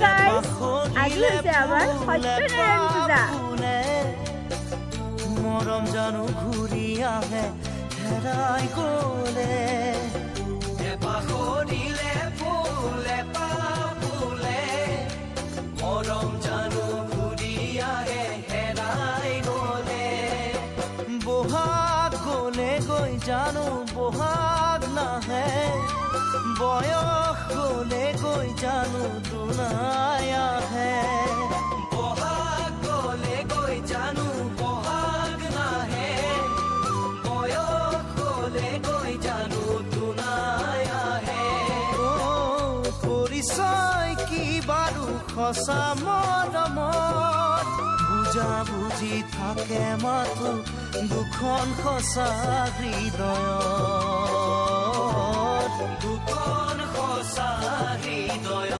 guys আজি হৈছে আমাৰ সত্যনাৰায়ণ পূজা মৰম জানো ঘূৰি আহে হেৰাই গ'লে পাহৰিলে ফুলে ফুলে মৰম জানো ঘূৰি আহে হেৰাই গ'লে বহাগ গ'লে গৈ জানো বহাগ নাহে বয়স গ'লে গৈ জানো দুনাই আহে বহাগ গ'লে গৈ জানো বহাগ নাহে বয়স গ'লে গৈ জানো দুনাই আহে পৰিচয় কি বাৰু সঁচা মৰমত বুজা বুজি থাকে মাথো দুখন সঁচা হৃদয়ত দুখন সঁচা হৃদয়ত